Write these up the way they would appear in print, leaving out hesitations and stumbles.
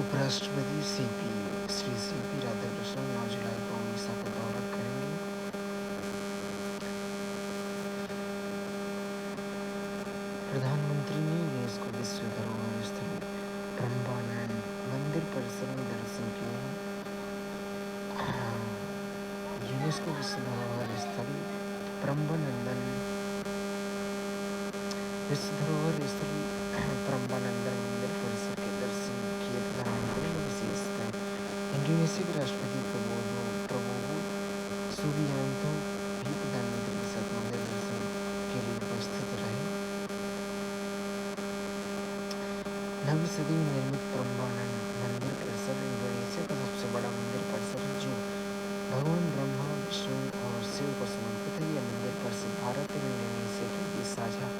उपराष्ट्रपति श्री सीपी राधाकृष्णन 9 जुलाई को उड़ीसा का दौरा करेंगे। प्रधानमंत्री ने यूनेस्को विश्व धरोहर स्थल ब्रह्मानंद मंदिर परिसर में दर्शन किए। यूनेस्को विश्व धरोहर स्थल ब्रह्मानंदन मंदिर परिसर के दर्शन किए। प्रधानमंत्री ने विशेषकर इंडोनेशिया के राष्ट्रपति प्रबोवो सुबियांतो भी प्रधानमंत्री के साथ मंदिर दर्शन के लिए उपस्थित रहे। नवीं सदी में निर्मित ब्रह्मानंद मंदिर परिसर इंडोनेशिया का सबसे बड़ा मंदिर परिसर है, जो भगवान ब्रह्मा, विष्णु और शिव को समर्पित है। यह मंदिर परिसर भारत और इंडोनेशिया के बीच साझा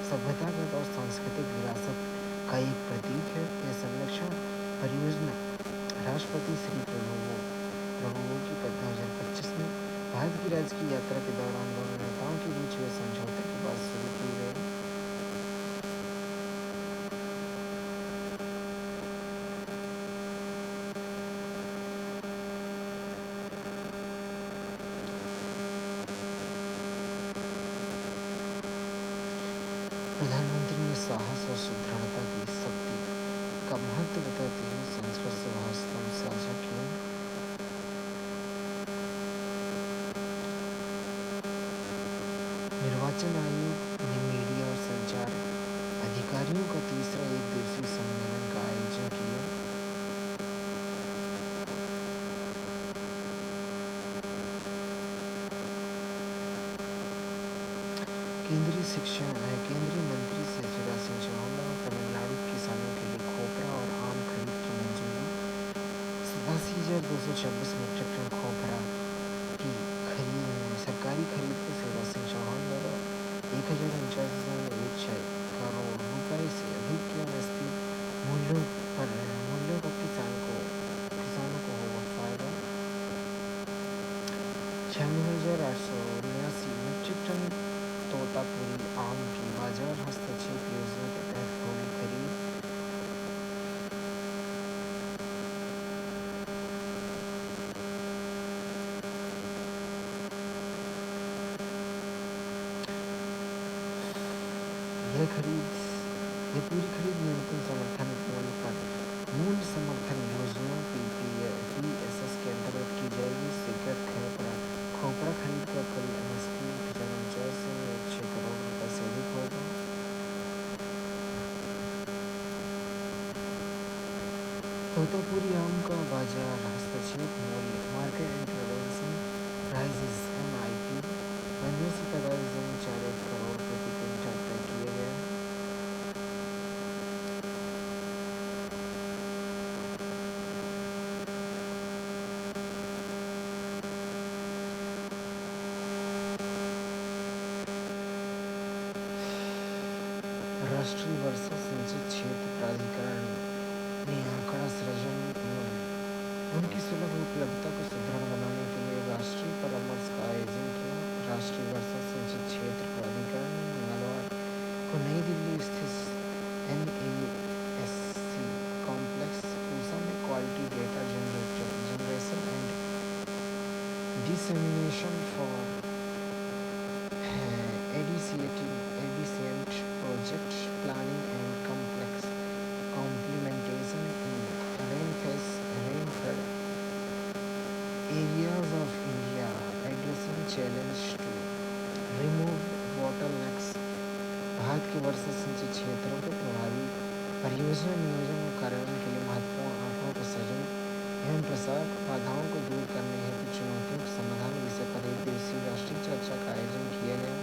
सभ्यतागत और सांस्कृतिक विरासत का एक प्रतीक है। यह संरक्षण परियोजना राष्ट्रपति श्री प्रबोवो की 2025 में भारत की राजकीय यात्रा के दौरान दोनों नेताओं के बीच हुए समझौते के बाद शुरू की गई। प्रधानमंत्री ने साहस और सुदृढ़ता की शक्ति का महत्व बताते हुए संस्कृत से भाषण साझा किया। निर्वाचन आयोग ने मीडिया और संचार अधिकारियों का तीसरा एक दिवसीय सम्मेलन का आयोजन किया। केंद्रीय मंत्री से शिवराज सिंह चौहान और तमिलनाडु किसानों के लिए खोपरा और आम खरीद की मंजूरी। 87,226 मीट्रिक टन खोपरा की सरकारी खरीद को शिवराज सिंह चौहान द्वारा 1,49,106 करोड़ रुपए से अधिक के एमएसपी मूल्यों का किसानों को होगा फायदा। 96,879 मीट्रिक टन तोतापुरी आम की बाजार हस्तक्षेप योजना के तहत होगी खरीद। यह पूरी खरीद न्यूनतम समर्थन मूल्य समर्थन योजना PSS के अंतर्गत की जाएगी। स्वीकृत खोपरा खरीद का कुल एमएसपी 1,49,106 करोड़ रुपए से अधिक होगा। तोतापुरी आम का बाजार हस्तक्षेप मूल्य market intervention prices MIP 45,41 crore प्रति क्विंटल तय किए गए। राष्ट्रीय वर्षा सिंचित क्षेत्र प्राधिकरण ने आंकड़ा सृजन एवं उनकी सुलभ उपलब्धता को सुदृढ़ बनाने के लिए राष्ट्रीय परामर्श का आयोजन किया। राष्ट्रीय वर्षा सिंचित क्षेत्र प्राधिकरण ने मंगलवार को नई दिल्ली स्थित NASC कॉम्प्लेक्स पूसा में quality data generation and dissemination for efficient project planning and complementation in rain-fed areas of India, addressing challenge to remove bottlenecks। Bharat के वर्षा सिंचित क्षेत्रों के प्रभावी परियोजना नियोजन और कार्यान्वयन के लिए महत्वपूर्ण आंकड़ों का सृजन एवं प्रसार, बाधाओं को दूर करने हेतु चुनौतियों के समाधान विषय पर एक दिवसीय राष्ट्रीय चर्चा का आयोजन किया गया।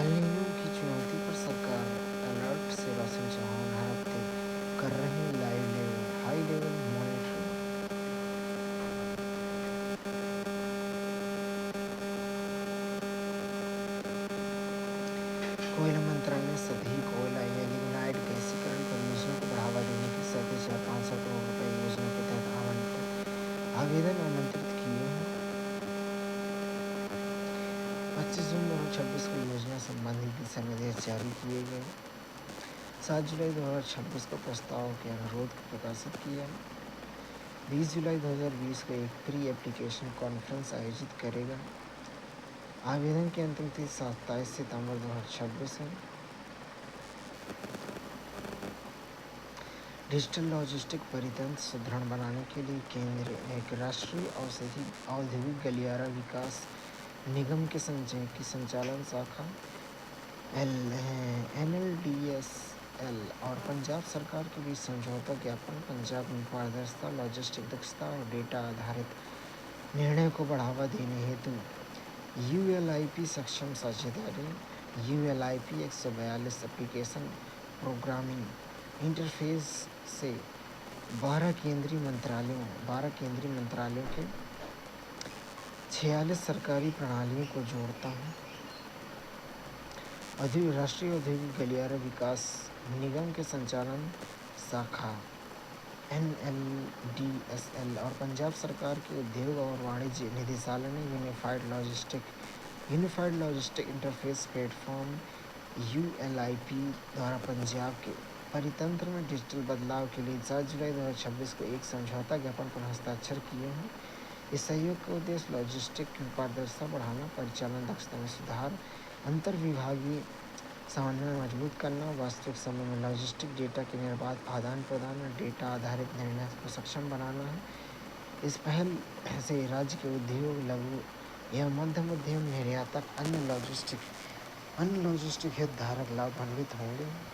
एल नीनो की चुनौती पर सरकार अलर्ट। शिवराज सिंह चौहान हर हफ्ते कर रहे हाई लेवल मॉनिटरिंग। कोयला मंत्रालय ने सभी 25 जून 2026 को योजना संबंधी दिशा निर्देश जारी किए गए। 7 जुलाई 2026 को प्रस्ताव के अनुरोध को प्रकाशित किया। 20 जुलाई 2020 को एक प्री एप्लीकेशन कॉन्फ्रेंस आयोजित करेगा। आवेदन की अंतिम तिथि 27 सितंबर 2026 है। डिजिटल लॉजिस्टिक परितंत्र सुदृढ़ बनाने के लिए केंद्र एक राष्ट्रीय औद्योगिक गलियारा विकास निगम की संचालन शाखा NLDSL और पंजाब सरकार के बीच समझौता ज्ञापन पंजाब में पारदर्शिता, लॉजिस्टिक दक्षता और डेटा आधारित निर्णय को बढ़ावा देने हेतु ULIP सक्षम साझेदारी ULIP 142 एप्लीकेशन प्रोग्रामिंग इंटरफेस से 12 केंद्रीय मंत्रालयों के 46 सरकारी प्रणालियों को जोड़ता है। राष्ट्रीय औद्योगिक गलियारा विकास निगम के संचालन शाखा NLDSL और पंजाब सरकार के उद्योग और वाणिज्य निदेशालय ने unified logistic interface platform ULIP द्वारा पंजाब के परितंत्र में डिजिटल बदलाव के लिए 7 जुलाई 2026 को एक समझौता ज्ञापन पर हस्ताक्षर किए हैं। इस सहयोग का उद्देश्य लॉजिस्टिक की पारदर्शिता बढ़ाना, परिचालन दक्षता में सुधार, अंतर विभागीय समन्वय मजबूत करना, वास्तविक समय में लॉजिस्टिक डेटा के निर्बाध आदान प्रदान और डेटा आधारित निर्णय को सक्षम बनाना है। इस पहल से राज्य के उद्योग, लघु एवं मध्यम निर्यातक, अन्य लॉजिस्टिक हितधारक लाभान्वित होंगे।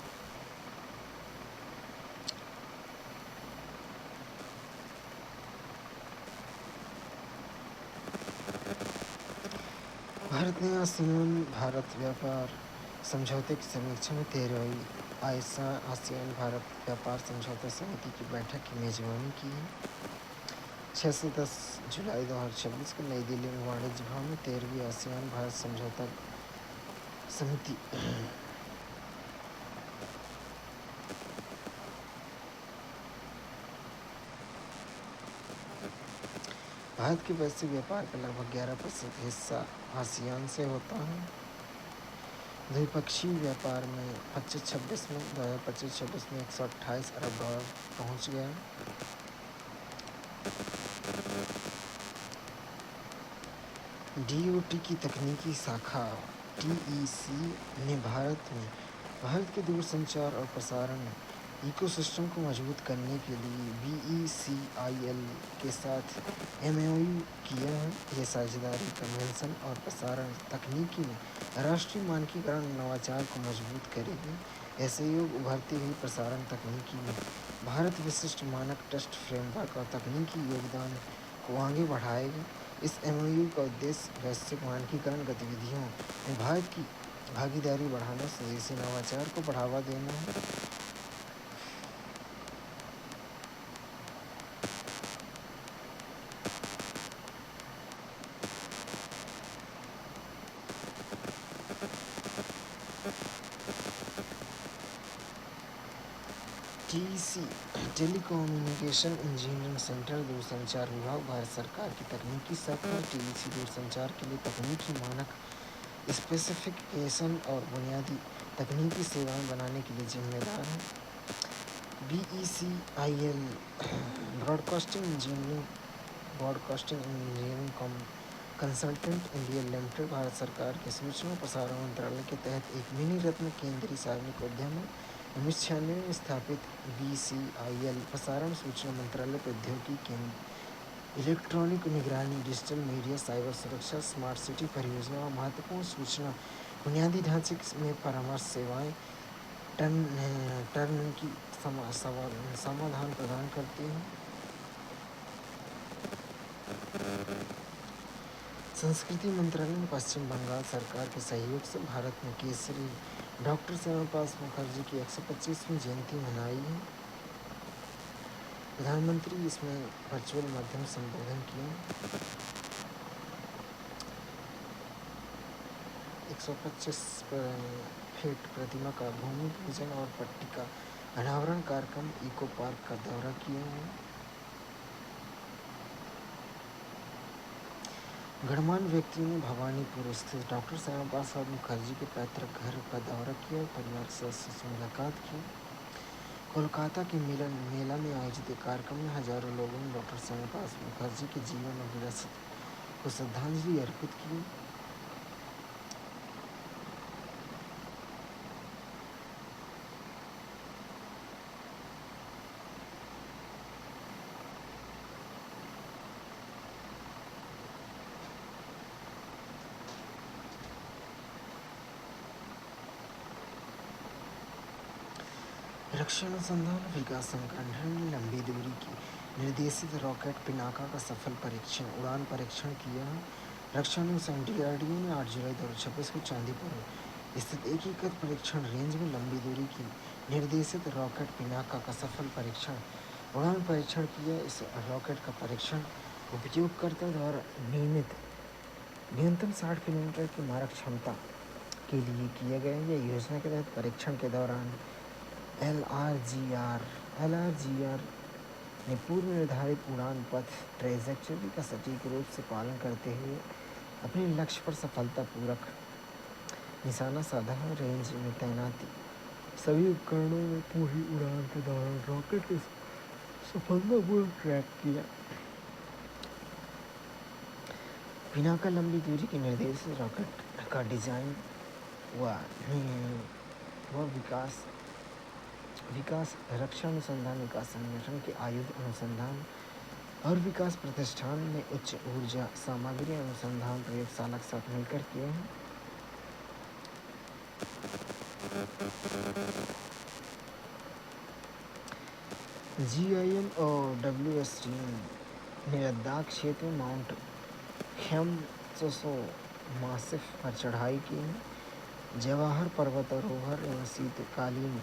भारत ने आसियान-भारत व्यापार समझौते की समीक्षा में 13वीं आसियान भारत व्यापार समझौता समिति की बैठक की मेजबानी की है। 6 से 10 जुलाई 2026 को नई दिल्ली में वाणिज्य भवन में 13वीं आसियान भारत समझौता समिति भारत के वैश्विक व्यापार का लगभग 11% हिस्सा आसियान से होता है। द्विपक्षीय व्यापार में 2025-26 में 128 अरब डॉलर पहुंच गया। DOT की तकनीकी शाखा TEC ने भारत के दूरसंचार और प्रसारण इकोसिस्टम को मजबूत करने के लिए BECIL के साथ MOU किया है। यह साझेदारी कन्वेंशन और प्रसारण तकनीकी में राष्ट्रीय मानकीकरण नवाचार को मजबूत करेगी। यह सहयोग उभरती हुई प्रसारण तकनीकी में भारत विशिष्ट मानक टेस्ट फ्रेमवर्क और तकनीकी योगदान को आगे बढ़ाएगा। इस MOU का उद्देश्य वैश्विक मानकीकरण गतिविधियों में भारत की भागीदारी बढ़ाना, स्वदेशी नवाचार को बढ़ावा देना है। TEC टेलीकम्युनिकेशन इंजीनियरिंग सेंटर दूरसंचार विभाग भारत सरकार की तकनीकी शाखा TEC दूरसंचार के लिए तकनीकी मानक, स्पेसिफिकेशन और बुनियादी तकनीकी सेवाएं बनाने के लिए जिम्मेदार है। BECIL broadcasting engineering consultant India limited Bharat सरकार के सूचना प्रसारण मंत्रालय के तहत एक मिनी रत्न केंद्रीय सार्वजनिक उद्यम है। 1996 में स्थापित BECIL प्रसारण सूचना मंत्रालय प्रौद्योगिकी केंद्र, इलेक्ट्रॉनिक निगरानी, डिजिटल मीडिया, साइबर सुरक्षा, स्मार्ट सिटी परियोजना और महत्वपूर्ण सूचना बुनियादी ढांचे में परामर्श सेवाएं टर्नकी समाधान प्रदान करती हैं। संस्कृति मंत्रालय ने पश्चिम बंगाल सरकार के सहयोग से भारत में केसरी डॉक्टर श्यामाप्रसाद मुखर्जी की 125वीं जयंती मनाई है। प्रधानमंत्री इसमें वर्चुअल माध्यम से संबोधन किया। 125 फीट प्रतिमा का भूमि पूजन और पट्टिका अनावरण कार्यक्रम, इको पार्क का दौरा किया है। गणमान्य व्यक्तियों ने भवानीपुर स्थित डॉक्टर श्यामा प्रसाद मुखर्जी के पैतृक घर का दौरा किया और परिवार सदस्यों से मुलाकात की। कोलकाता के मिलन मेला में आयोजित एक कार्यक्रम में हजारों लोगों ने डॉक्टर श्यामा प्रसाद मुखर्जी के जीवन और विरासत को श्रद्धांजलि अर्पित की। रक्षा अनुसंधान और विकास संगठन ने लंबी दूरी की निर्देशित रॉकेट पिनाका का सफल उड़ान परीक्षण किया। रक्षा अनुसंधान DRDO ने 8 जुलाई 2026 को चांदीपुर स्थित एकीकृत परीक्षण रेंज में लंबी दूरी की निर्देशित रॉकेट पिनाका का सफल उड़ान परीक्षण किया। इस रॉकेट का परीक्षण उपयोगकर्ता द्वारा न्यूनतम 60 किलोमीटर की मारक क्षमता के लिए किया गया। यह योजना के तहत परीक्षण के दौरान LRGR ने पूर्व निर्धारित उड़ान पथ ट्रेजेक्टरी का सटीक रूप से पालन करते हुए अपने लक्ष्य पर सफलतापूर्वक निशाना साधा है। रेंज में तैनाती सभी उपकरणों में पूरी उड़ान के दौरान रॉकेट को सफलतापूर्वक ट्रैक किया। पिनाका लंबी दूरी के निर्देशित रॉकेट का डिजाइन व विकास रक्षा अनुसंधान विकास संगठन के आयुध अनुसंधान और विकास प्रतिष्ठान ने उच्च ऊर्जा सामग्री अनुसंधान प्रयोगशाला के साथ मिलकर किए हैं। GIM और WST ने लद्दाख क्षेत्र में माउंट ख्याम्सो मासिफ पर चढ़ाई की है। जवाहर पर्वतारोहण एवं शीतकालीन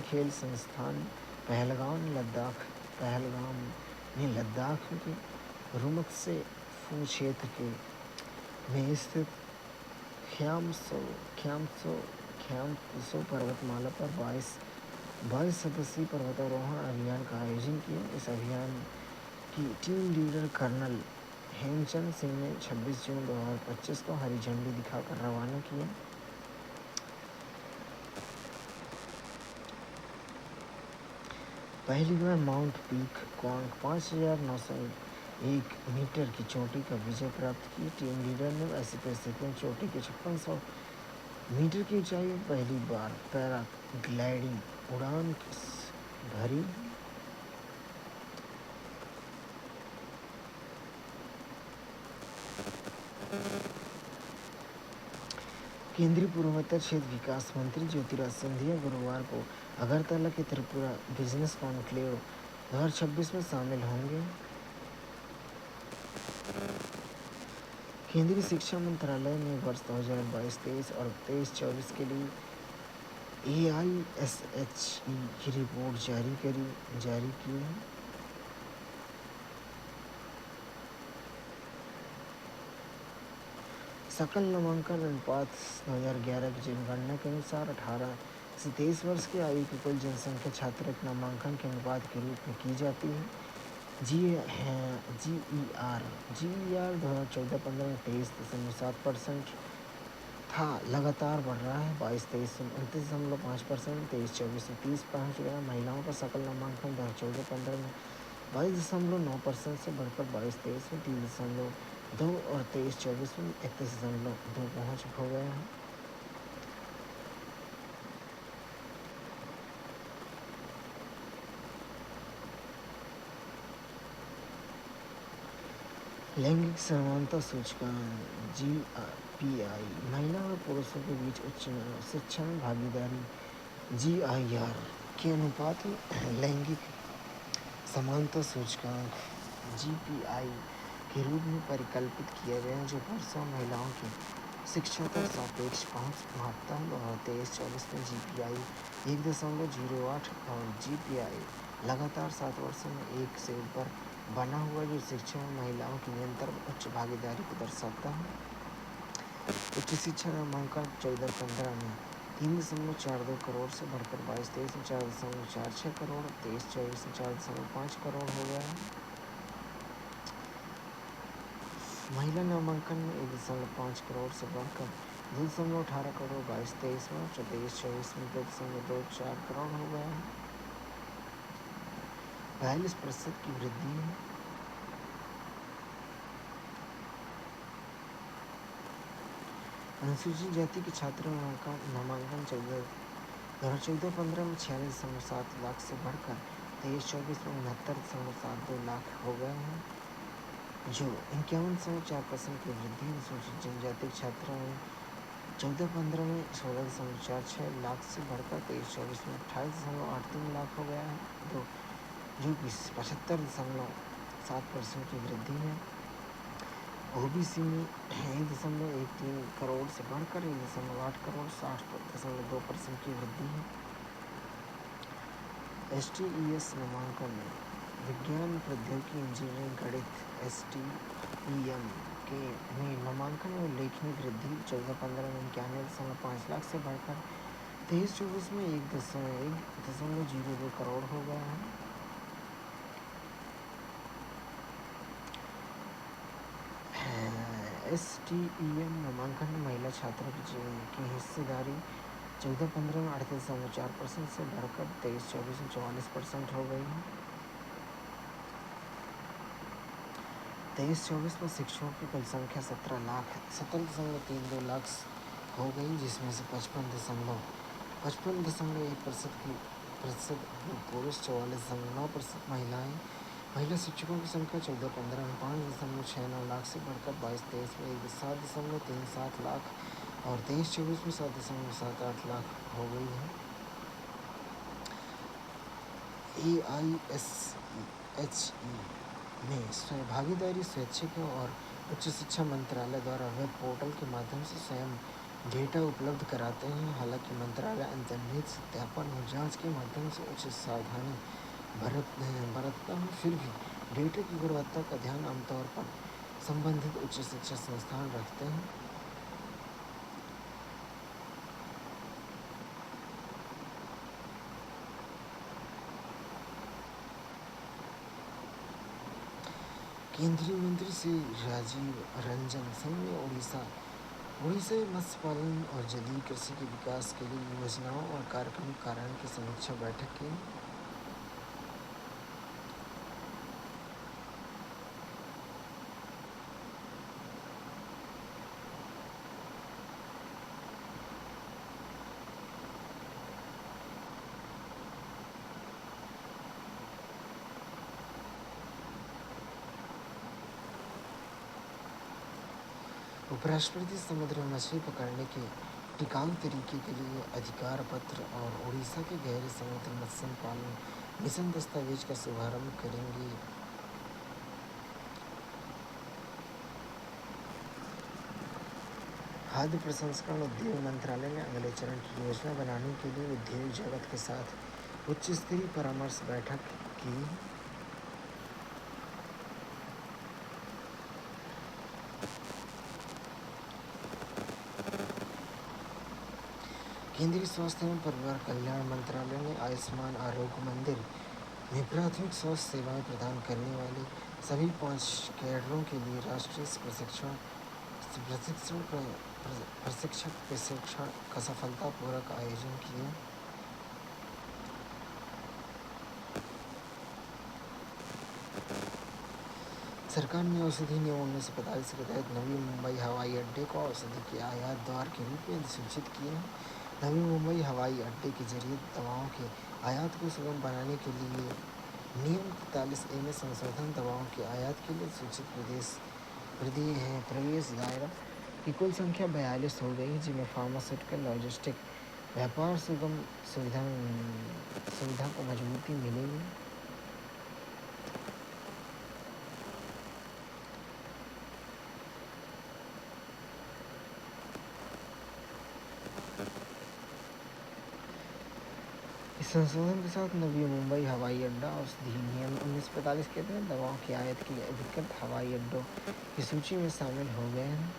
खेल संस्थान पहलगाम ने लद्दाख के रुमत्से-फू क्षेत्र में स्थित ख्याम्सो पर्वतमाला पर 22 सदस्यीय पर्वतारोहण अभियान का आयोजन किया। इस अभियान की team leader colonel Hemchand Singh ने 26 जून 2025 को हरी झंडी दिखाकर रवाना किया। पहली बार माउंट पीक क्वांग 5,901 मीटर की चोटी का विजय प्राप्त की। टीम लीडर ने ऐसी परिस्थितियों में चोटी के 5600 मीटर की ऊंचाई पर पहली बार पैराग्लाइडिंग उड़ान भरी। केंद्रीय पूर्वोत्तर क्षेत्र विकास मंत्री ज्योतिरादित्य सिंधिया गुरुवार को अगरतला के त्रिपुरा बिजनेस कॉन्क्लेव 2026 में शामिल होंगे। केंद्रीय शिक्षा मंत्रालय ने वर्ष 2022-23 और 23-24 के लिए AISHE की रिपोर्ट जारी की है। सकल नामांकन अनुपात 2011 की जनगणना के अनुसार 18 से 23 वर्ष की आयु की कुल जनसंख्या छात्रक नामांकन के अनुपात के रूप में की जाती है। GER 2014-15 में 23.7% था, लगातार बढ़ रहा है। 22-23 में 29.5%, 23-24 में 30 पहुँच गया। महिलाओं का सकल नामांकन 2014-15 में 22.9% से बढ़कर 22-23 में 3.2 और 23-24 में 31.2 पहुँच हो गया है। लैंगिक समानता सूचकांक GPI महिला और पुरुषों के बीच उच्च शिक्षा में भागीदारी GIR के अनुपात में लैंगिक समानता सूचकांक GPI के रूप में परिकल्पित किया गया है, जो पुरुषों और महिलाओं की शिक्षा तक सापेक्ष पहुँच महत्तम 2023-24 में GPI 1.08 और GPI लगातार 7 वर्षों में 1 से ऊपर बना हुआ, जो शिक्षा में महिलाओं की निरंतर उच्च भागीदारी को दर्शाता है। उच्च शिक्षा नामांकन 2014-15 में 3.42 करोड़ से बढ़कर 22-23 में 4.46 करोड़, 23-24 में 4.5 करोड़ हो गया है। महिला नामांकन में 1.5 करोड़ से बढ़कर 2.18 करोड़ 22-23 में, 23-24 में 2.24 करोड़ हो गया है, 42% की वृद्धि है। अनुसूचित जाति के छात्रों का नामांकन 2014-15 में 46.7 लाख से बढ़कर 23-24 में 69.72 लाख हो गए हैं, जो 51.4% की वृद्धि। अनुसूचित जनजाति के छात्रों में 14-15 में 16.46 लाख से बढ़कर 23-24 में 28.83 लाख हो गया है, जो कि 75.7% की वृद्धि है। ओबीसी में 1.13 करोड़ से बढ़कर 1.8 करोड़ 60.2% की वृद्धि है। STES नामांकन में विज्ञान, प्रौद्योगिकी, इंजीनियरिंग, गणित STEM के में नामांकन में उल्लेखनीय वृद्धि 14-15 में 91.5 लाख से बढ़कर 23-24 में 1.02 करोड़ हो गया है। STEM नामांकन में महिला छात्रों की हिस्सेदारी 14-15 में 38.4% से बढ़कर 23-24 में 44% हो गई है। 23-24 में शिक्षकों की कुल संख्या 17.32 लाख हो गई, जिसमें से 55.1% पुरुष, 44.9% महिलाएं। महिला शिक्षकों की संख्या 14-15 में 5.69 लाख से बढ़कर 22-23 में 7.37 लाख और 23-24 में 7.78 लाख हो गई है। AISHE में सहभागीदारी स्वैच्छिक और उच्च शिक्षा मंत्रालय द्वारा वेब पोर्टल के माध्यम से स्वयं डेटा उपलब्ध कराते हैं। हालांकि मंत्रालय अंतर्निहित सत्यापन और जांच के माध्यम से उचित सावधानी बरतता है, फिर भी डेटा की गुणवत्ता का ध्यान आमतौर पर संबंधित उच्च शिक्षा संस्थान रखते हैं। केंद्रीय मंत्री श्री राजीव रंजन सिंह ने उड़ीसा में मत्स्य पालन और जलीय कृषि के विकास के लिए योजनाओं और कार्यक्रम कार्यान्वयन की समीक्षा बैठक की। उपराष्ट्रपति समुद्र में मछली पकड़ने के टिकाऊ तरीके के लिए अधिकार पत्र और उड़ीसा के गहरे समुद्र मत्स्य पालन मिशन दस्तावेज का शुभारंभ करेंगे। खाद्य प्रसंस्करण उद्योग मंत्रालय ने अगले चरण की योजना बनाने के लिए उद्योग जगत के साथ उच्च स्तरीय परामर्श बैठक की। केंद्रीय स्वास्थ्य एवं परिवार कल्याण मंत्रालय ने आयुष्मान आरोग्य मंदिर में प्राथमिक स्वास्थ्य सेवाएं प्रदान करने वाले सभी 5 कैडरों के लिए राष्ट्रीय प्रशिक्षण का सफलतापूर्वक आयोजन किया। सरकार ने औषधि नियम 1945 के तहत नवी मुंबई हवाई अड्डे को औषधि के आयात द्वार के रूप में अधिसूचित किया। नवी मुंबई हवाई अड्डे के जरिए दवाओं के आयात को सुगम बनाने के लिए नियम 43A में संशोधन दवाओं के आयात के लिए सूचित प्रवेश दायरा की कुल संख्या 42 हो गई, जिनमें फार्मास्यूटिकल लॉजिस्टिक व्यापार सुगम सुविधा को मजबूती मिलेगी। इस संशोधन के साथ नवी मुंबई हवाई अड्डा औषधि नियम 1945 के तहत दवाओं की आयात के लिए अधिकृत हवाई अड्डों की सूची में शामिल हो गए हैं।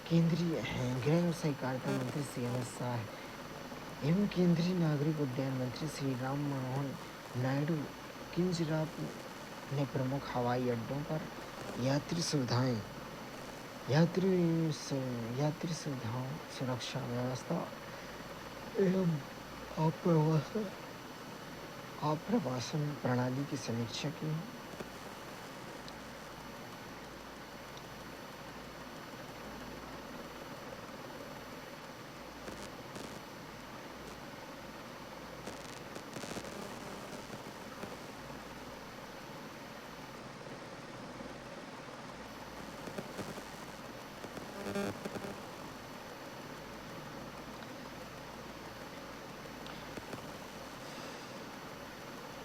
केंद्रीय गृह और सहकारिता मंत्री श्री अमित शाह एवं केंद्रीय नागरिक उड्डयन मंत्री श्री राम मनोहर नायडू किंजराप ने प्रमुख हवाई अड्डों पर यात्री सुविधाओं, सुरक्षा व्यवस्था एवं आप्रवासन प्रणाली की समीक्षा की।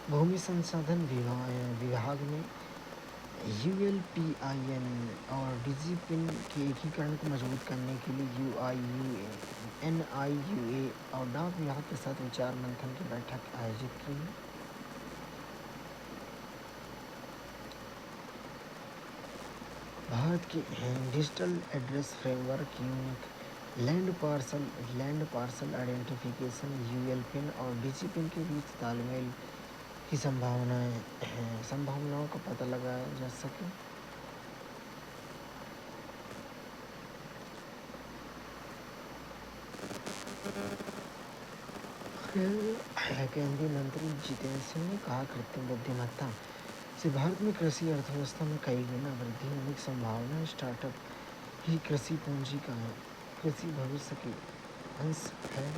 भूमि संसाधन विभाग ने ULPIN और डिजिपिन के एकीकरण को मजबूत करने के लिए NIUA और डाक विभाग के साथ विचार मंथन की बैठक आयोजित की। भारत की digital address framework unique land parcel identification ULPIN और डिजिपिन के बीच तालमेल की संभावनाओं का पता लगाया जा सके। केंद्रीय मंत्री जितेंद्र सिंह ने कहा, कृत्रिम बुद्धिमत्ता से भारत में कृषि अर्थव्यवस्था में कई गुना वृद्धि होने की संभावना। स्टार्टअप ही कृषि पूंजी का कृषि भविष्य की अंश है।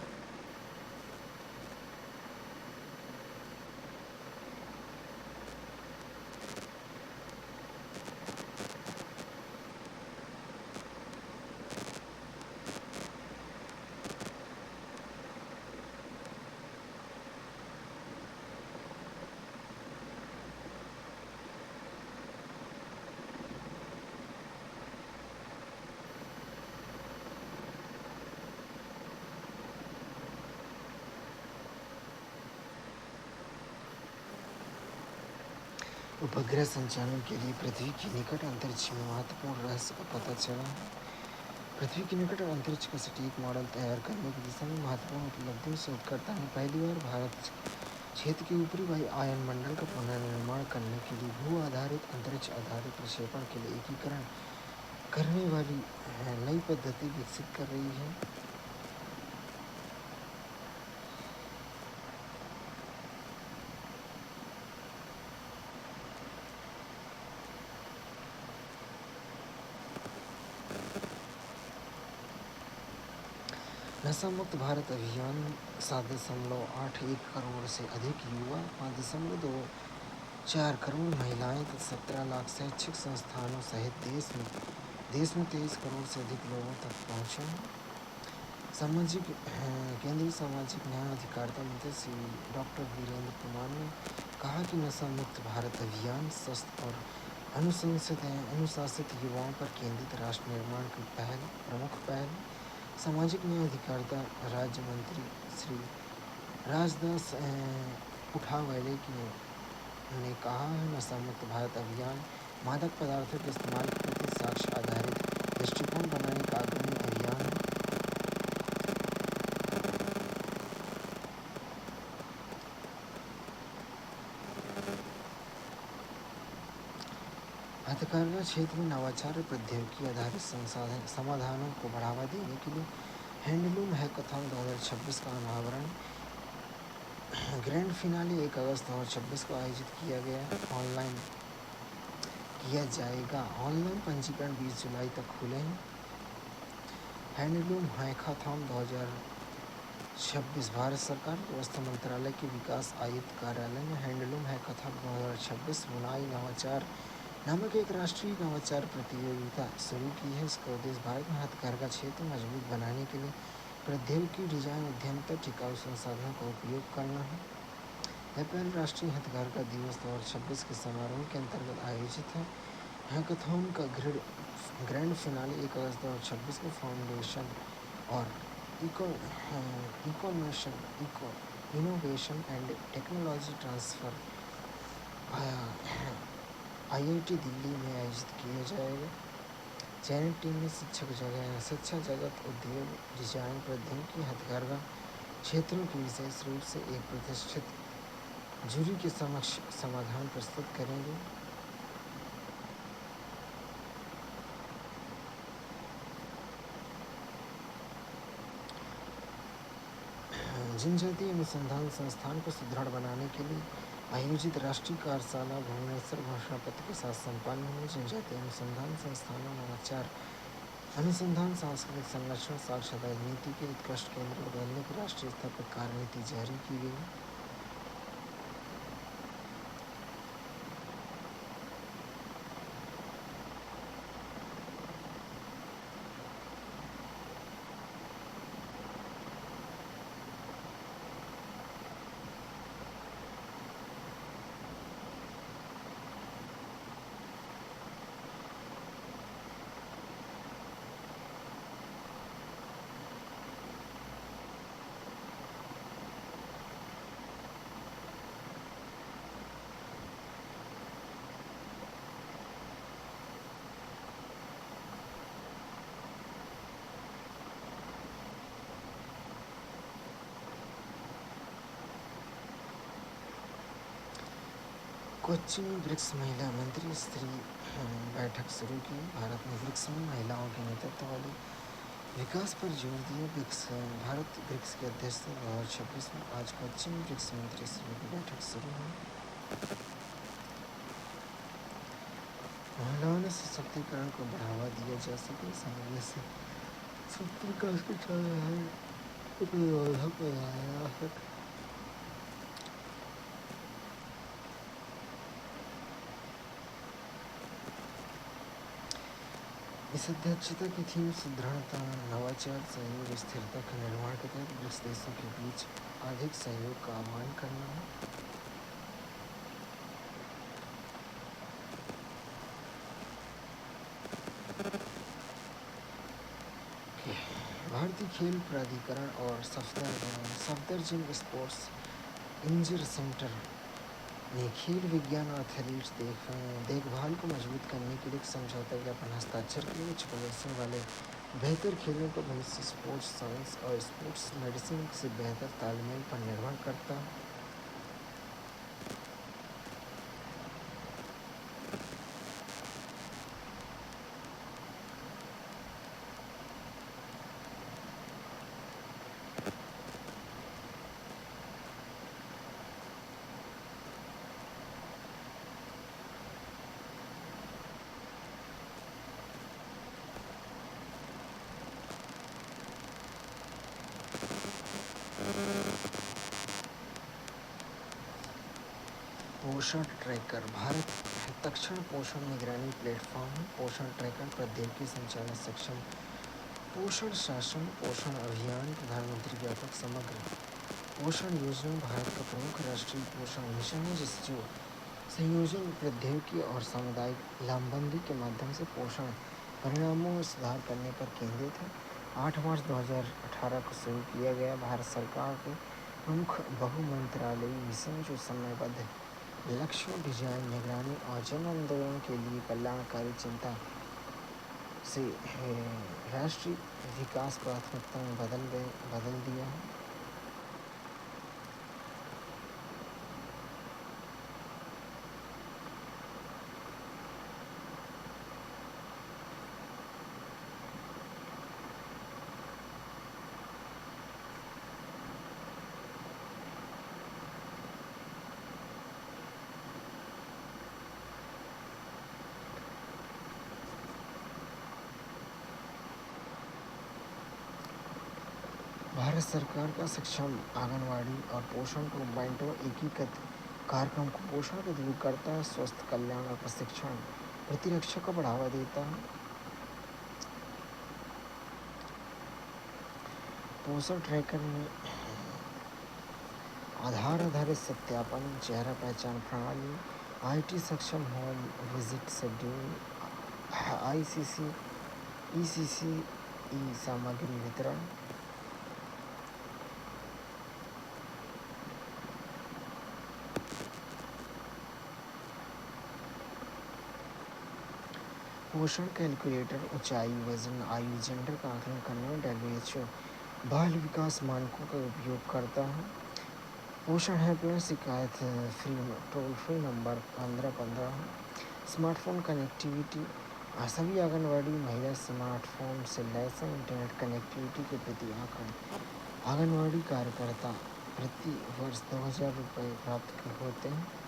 उपग्रह संचालन के लिए पृथ्वी के निकट अंतरिक्ष में महत्वपूर्ण रहस्य का पता चला है। पृथ्वी के निकट अंतरिक्ष का सटीक मॉडल तैयार करने की दिशा में महत्वपूर्ण उपलब्धि। शोधकर्ता ने पहली बार भारत क्षेत्र के ऊपरी आयन मंडल का पुनर्निर्माण करने के लिए भू आधारित अंतरिक्ष आधारित प्रक्षेपण के लिए एकीकरण करने वाली नई पद्धति विकसित कर रही है। नशा मुक्त भारत अभियान 7.81 करोड़ से अधिक युवा, 5.24 करोड़ महिलाएं, 17 लाख शैक्षिक संस्थानों सहित देश में 23 करोड़ से अधिक लोगों तक पहुंचे। केंद्रीय सामाजिक न्याय अधिकारिता मंत्री श्री डॉक्टर वीरेंद्र कुमार ने कहा कि नशा मुक्त भारत अभियान स्वस्थ और अनुशासित युवाओं पर केंद्रित राष्ट्र निर्माण की प्रमुख पहल। सामाजिक न्याय अधिकारिता राज्य मंत्री श्री राजदास उठावले ने कहा है, नशा मुक्त भारत अभियान मादक पदार्थों के इस्तेमाल के प्रति साक्ष्य आधारित दृष्टिकोण बनाने का अग्रणी अभियान है। हथकरघा क्षेत्र में नवाचार और प्रौद्योगिकी आधारित समाधानों को बढ़ावा देने के लिए हैंडलूम हैकाथॉन 2026 का अनावरण ग्रैंड फिनाले 1 अगस्त 2026 को आयोजित किया जाएगा। ऑनलाइन पंजीकरण 20 जुलाई तक खुले हैं। हैंडलूम हैकाथॉन 2026 भारत सरकार के वस्त्र मंत्रालय के विकास आयुक्त कार्यालय ने हैंडलूम हैकाथॉन 2026 बुनाई नवाचार नामक एक राष्ट्रीय नवाचार प्रतियोगिता शुरू की है। इसका उद्देश्य भारत में हथकरघा क्षेत्र मजबूत बनाने के लिए प्रौद्योगिकी, डिजाइन, उद्यमिता, टिकाऊ संसाधनों का उपयोग करना है। यह पहल राष्ट्रीय हथकरघा दिवस 2026 के समारोह के अंतर्गत आयोजित है। हैकाथॉन का ग्रैंड फिनाले 1 अगस्त 2026 को फाउंडेशन और innovation and technology transfer IIT Delhi में आयोजित किया जाएगा। चयनित टीम में शिक्षा जगत, उद्योग, डिजाइन, प्रौद्योगिकी, हथकरघा क्षेत्रों की विशेष रूप से एक प्रतिष्ठित जूरी के समक्ष समाधान प्रस्तुत करेंगे। जनजातीय अनुसंधान संस्थान को सुदृढ़ बनाने के लिए आयोजित राष्ट्रीय कार्यशाला भुवनेश्वर घोषणा पत्र के साथ संपन्न हुई। जनजातीय अनुसंधान संस्थानों नवाचार अनुसंधान सांस्कृतिक संरक्षण साक्षरता नीति के उत्कृष्ट केंद्र को बदलने की राष्ट्रीय स्तर पर कार्यनीति जारी की गई। कोच्चि में ब्रिक्स महिला मंत्री स्तरीय बैठक शुरू की। भारत ने ब्रिक्स में महिलाओं के नेतृत्व वाले विकास पर जोर दिया। भारत ब्रिक्स के अध्यक्षता 2026 में आज कोच्चि में ब्रिक्स मंत्री स्तरीय की बैठक शुरू हुई। महिलाओं ने सशक्तिकरण को बढ़ावा दिया जा सके, सामने से सब विकास के इस अध्यक्षता की थीम सुदृढ़ता, नवाचार, सहयोग, स्थिरता के निर्माण के तहत ब्रिक्स देशों के बीच अधिक सहयोग का आह्वान करना है। भारतीय खेल प्राधिकरण और सफदरजंग स्पोर्ट्स इंजरी सेंटर ने खेल विज्ञान और एथलीट्स देखभाल को मजबूत करने के लिए एक समझौता ज्ञापन हस्ताक्षर किए। उच्च प्रदर्शन वाले बेहतर खेलों का भविष्य स्पोर्ट्स साइंस और स्पोर्ट्स मेडिसिन से बेहतर तालमेल पर निर्भर करता है। पोषण ट्रैकर भारत तक्षण पोषण निगरानी प्लेटफॉर्म है। पोषण ट्रैकर प्रौद्योगिकी संचालन सक्षम पोषण शासन पोषण अभियान प्रधानमंत्री व्यापक समग्र पोषण योजना भारत का प्रमुख राष्ट्रीय पोषण मिशन है, जो संयोजन प्रौद्योगिकी और सामुदायिक लामबंदी के माध्यम से पोषण परिणामों में सुधार करने पर केंद्रित है। 8 मार्च 2018 को शुरू किया गया भारत सरकार के प्रमुख बहुमंत्रालयी मिशन, जो समयबद्ध लक्ष्यों, डिजाइन, निगरानी और जन आंदोलन के लिए कल्याणकारी चिंता से राष्ट्रीय विकास प्राथमिकता में बदल दिया है। भारत सरकार का सक्षम आंगनवाड़ी और पोषण कंबाइंड एकीकृत कार्यक्रम कुपोषण को दूर करता है, स्वस्थ कल्याण और प्रशिक्षण प्रतिरक्षा को बढ़ावा देता है। पोषण ट्रैकर में आधार आधारित सत्यापन, चेहरा पहचान प्रणाली, IT सक्षम होम विजिट शेड्यूल, ECC सामग्री वितरण, पोषण कैलकुलेटर, ऊंचाई, वजन, आयु, जेंडर का आकलन करने में WHO बाल विकास मानकों का उपयोग करता है। पोषण हेल्पलाइन शिकायत फ्री टोल फ्री नंबर 1515 है। स्मार्टफोन कनेक्टिविटी सभी आंगनवाड़ी महिला स्मार्टफोन से लैस इंटरनेट कनेक्टिविटी के प्रति आंगनवाड़ी कार्यकर्ता प्रति वर्ष 2000 रुपये प्राप्त होते हैं।